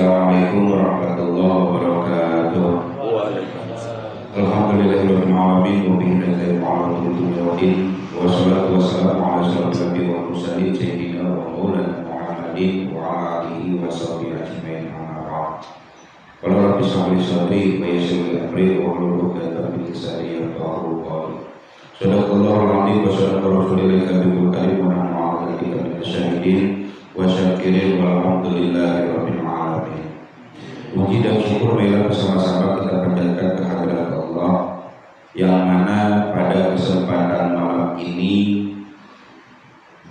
Assalamualaikum warahmatullahi wabarakatuh. Alhamdulillahirabbil alamin wa bihi nasta'in 'ala umuri din wa salatu wassalamu 'ala asyrofil anbiya'i wal mursalin sayyidina wa maulana Muhammadin wa 'ala alihi wa sahbihi ajmain. Amma ba'd. Qala rabbi shrah li sadri wa yassir li amri wa hlul 'uqdatam min lisani yafqahu qawli. Shadaqallahul 'azim wa shadaqa rasulil karimul karim wa nahnu 'ala dzalika minasy syahidin wa syakirin walhamdulillahi rabbil alamin. Puji dan syukur marilah bersama-sama kita panjatkan kehadirat Allah yang mana pada kesempatan malam ini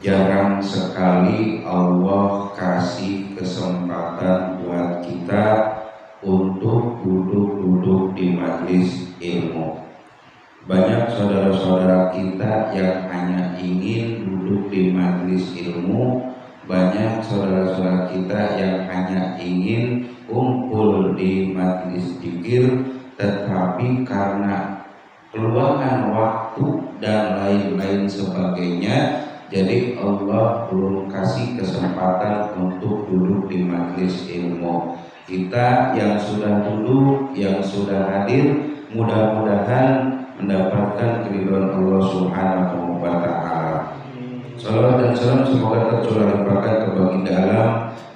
jarang sekali Allah kasih kesempatan buat kita untuk duduk-duduk di majelis ilmu. Banyak saudara-saudara kita yang hanya ingin duduk di majelis ilmu, banyak saudara-saudara kita yang hanya ingin kumpul di majelis zikir, tetapi karena keluangan waktu dan lain-lain sebagainya, jadi Allah belum kasih kesempatan untuk duduk di majelis ilmu. Kita yang sudah duduk, yang sudah hadir, mudah-mudahan mendapatkan keridhaan Allah Subhanahu wa Ta'ala. Salawat dan salam semoga tercurah limpahkan ke baginda alam,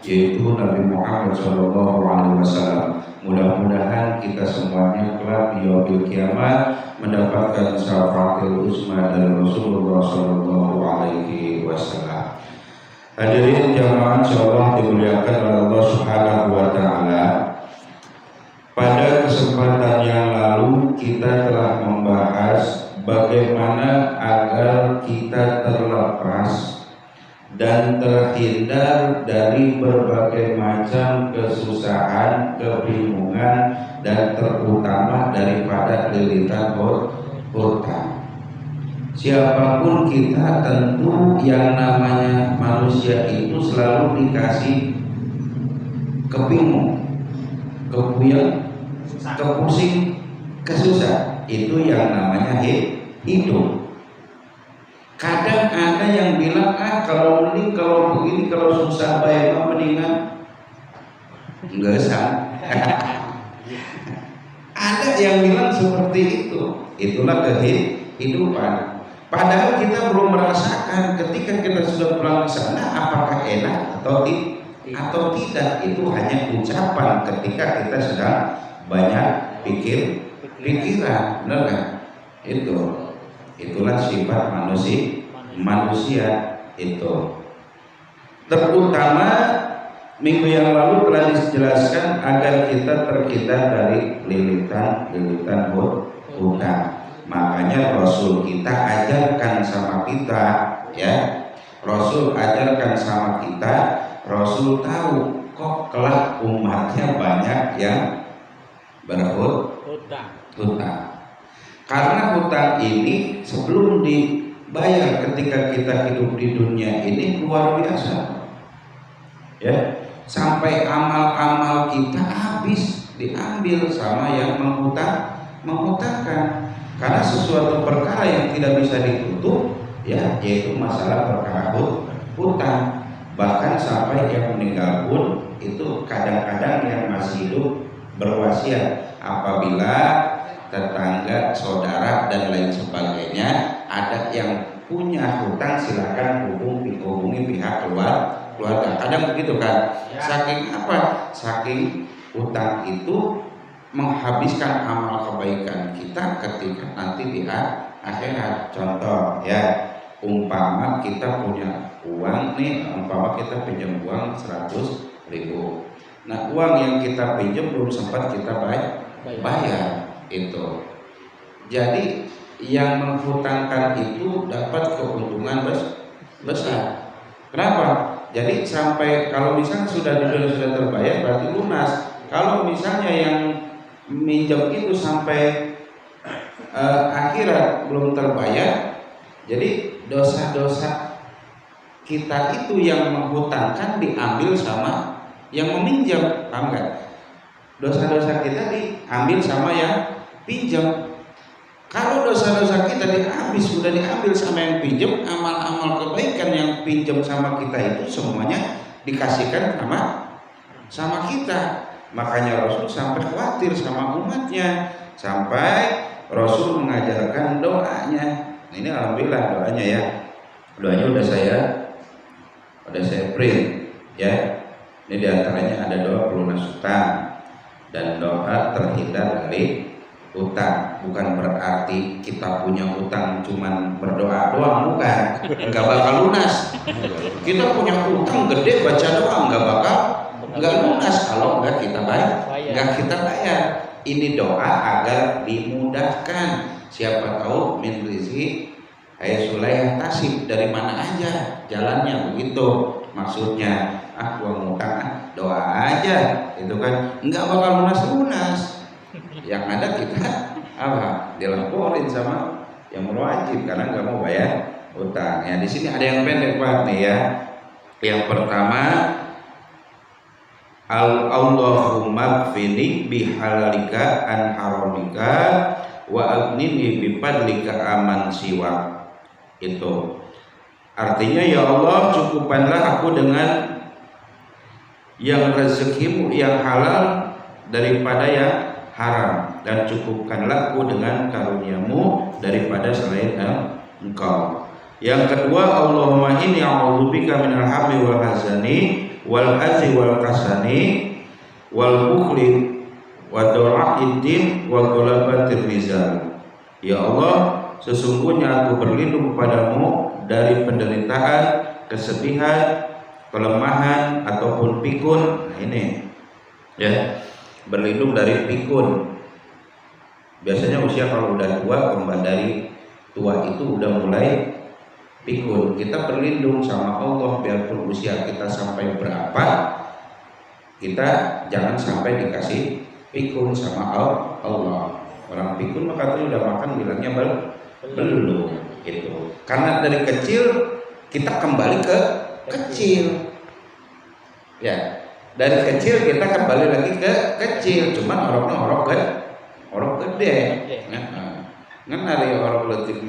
yaitu Nabi Muhammad SAW. Mudah-mudahan kita semuanya kelak di yaumil kiamat mendapatkan syafaatul uzma dari Rasulullah SAW. Hadirin jamaah insyaallah dimuliakan oleh Allah Subhanahu wa Ta'ala. Pada kesempatan yang lalu kita telah membahas bagaimana agar kita terlepas dan terhindar dari berbagai macam kesusahan, kebingungan, dan terutama daripada lilitan hutang. Siapapun kita, tentu yang namanya manusia itu selalu dikasih kebingung, kepuyeng, kepusing, kesusah. Itu yang namanya hidup. Kadang ada yang bilang, kalau ini, kalau begini, kalau susah baik mendingan enggak usah. Ada yang bilang seperti itu. Itulah kehidupan. Padahal kita belum merasakan ketika kita sudah pulang ke sana apakah enak atau tidak. Itu hanya ucapan ketika kita sedang banyak pikiran, benar kan? Itulah sifat manusia itu. Terutama minggu yang lalu telah dijelaskan agar kita terhindar dari lilitan hutang. Makanya Rasul kita ajarkan sama kita, ya. Rasul ajarkan sama kita. Rasul tahu kok kelak umatnya banyak yang berhutang. Karena hutang ini sebelum dibayar ketika kita hidup di dunia ini luar biasa, ya, sampai amal-amal kita habis diambil sama yang menghutangkan. Karena sesuatu perkara yang tidak bisa ditutup, ya, yaitu masalah perkara hutang. Bahkan sampai yang meninggal pun itu kadang-kadang yang masih hidup berwasiat apabila tetangga, saudara dan lain sebagainya ada yang punya hutang, silakan hubungi pihak keluarga. Kadang begitu kan? Saking apa? Saking hutang itu menghabiskan amal kebaikan kita ketika nanti di akhirat. Contoh, ya, umpama kita punya uang nih, umpama kita pinjam uang 100.000. Nah, uang yang kita pinjam belum sempat kita bayar itu. Jadi yang menghutangkan itu dapat keuntungan besar. Kenapa? Jadi sampai kalau misalnya sudah terbayar berarti lunas. Kalau misalnya yang minjam itu sampai akhirat belum terbayar, jadi dosa-dosa kita itu yang menghutangkan diambil sama yang meminjam, paham nggak? Dosa-dosa kita diambil sama yang pinjam. Kalau dosa-dosa kita sudah diambil sama yang pinjam, amal-amal kebaikan yang pinjam sama kita itu semuanya dikasihkan sama sama kita. Makanya Rasul sampai khawatir sama umatnya, sampai Rasul mengajarkan doanya. Ini alhamdulillah doanya ya. Doanya udah saya print ya. Ini diantaranya ada doa pelunas hutang dan doa terhindar dari hutang. Bukan berarti kita punya hutang cuman berdoa doang, bukan. Enggak bakal lunas. Kita punya hutang gede baca doa enggak lunas kalau enggak kita bayar. Ini doa agar dimudahkan. Siapa tahu min rizki Sulaih tasib, dari mana aja jalannya, begitu maksudnya. Gua ngutang, doa aja itu kan enggak bakal lunas. Yang ada kita dilaporin sama yang berwajib karena nggak mau bayar utang. Ya di sini ada yang pendek Pak nih ya. Yang pertama, Allahumma kfini bihalalika an haramika wa aghnini bifadlika aman siwa. Itu artinya, ya Allah, cukupkanlah aku dengan yang rezekimu yang halal daripada yang haram, dan cukupkanlah aku dengan karuniamu daripada selain engkau. Yang kedua, Allahumma inni a'udzubika minal hammi wal hazani wal azi wal kasani wal bukhli wa dhara'id din wa ghalabatir rizal. Ya Allah, sesungguhnya aku berlindung kepadamu dari penderitaan, kesedihan, kelemahan ataupun pikun. Nah ini ya, berlindung dari pikun. Biasanya usia kalau udah tua, kembali dari tua itu udah mulai pikun. Kita berlindung sama Allah, biarpun usia kita sampai berapa, kita jangan sampai dikasih pikun sama Allah. Orang pikun maka itu udah makan bilangnya belum gitu. Karena dari kecil kita kembali ke kecil. Ya, dari kecil kita kembali lagi ke kecil, cuman orang gede. Ngan hari orang letik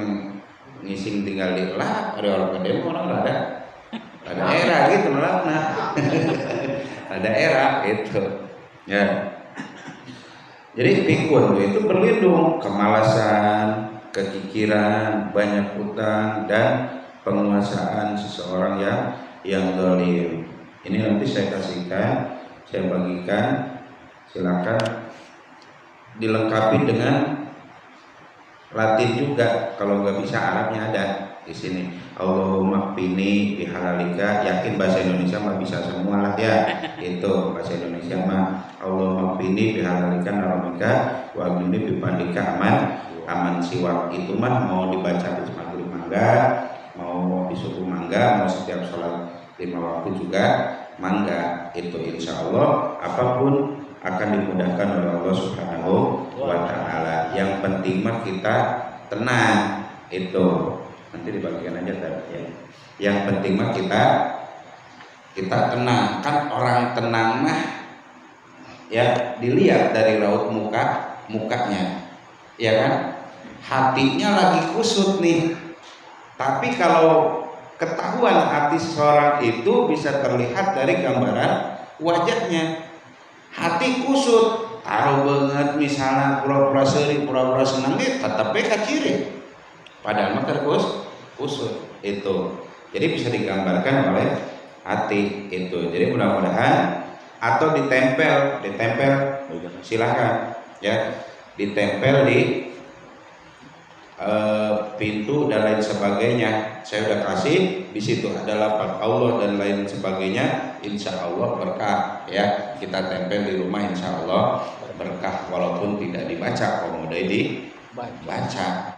ngising tinggal di lah, ada orang gede orang ada era gitu lah, ada era itu. Ya. Jadi pikun itu berlindung kemalasan, kekikiran, banyak utang, dan penguasaan seseorang yang zalim. Ini nanti saya kasihkan, saya bagikan, silakan dilengkapi dengan Latin juga, kalau nggak bisa Arabnya ada di sini. Allahumma qini bihalalika, yakin bahasa Indonesia mah bisa semua lah ya. Itu bahasa Indonesia mah Allahumma qini bihalalika naramika wa aghnini bifadlika aman siwak. Itu mah mau dibaca di maghrib mangga, mau di subuh mangga, mau setiap sholat 5 waktu juga mangga. Itu insya Allah apapun akan dimudahkan oleh Allah Subhanahu wa Ta'ala. Yang penting mah kita tenang, itu nanti dibagikan aja tadi ya. Yang penting mah kita tenang. Kan orang tenang mah ya dilihat dari raut mukanya, ya kan? Hatinya lagi kusut nih. Tapi kalau ketahuan hati seseorang itu bisa terlihat dari gambaran wajahnya. Hati kusut, taruh banget misalnya pura-pura seri, pura-pura senang, tetapi kaciri. Padahal mah kusut itu. Jadi bisa digambarkan oleh hati itu. Jadi mudah-mudahan atau ditempel silahkan ya, ditempel di pintu dan lain sebagainya. Saya udah kasih di situ ada lafaz Allah dan lain sebagainya. Insya Allah berkah ya. Kita tempel di rumah, insya Allah berkah walaupun tidak dibaca, kalau mudah dibaca.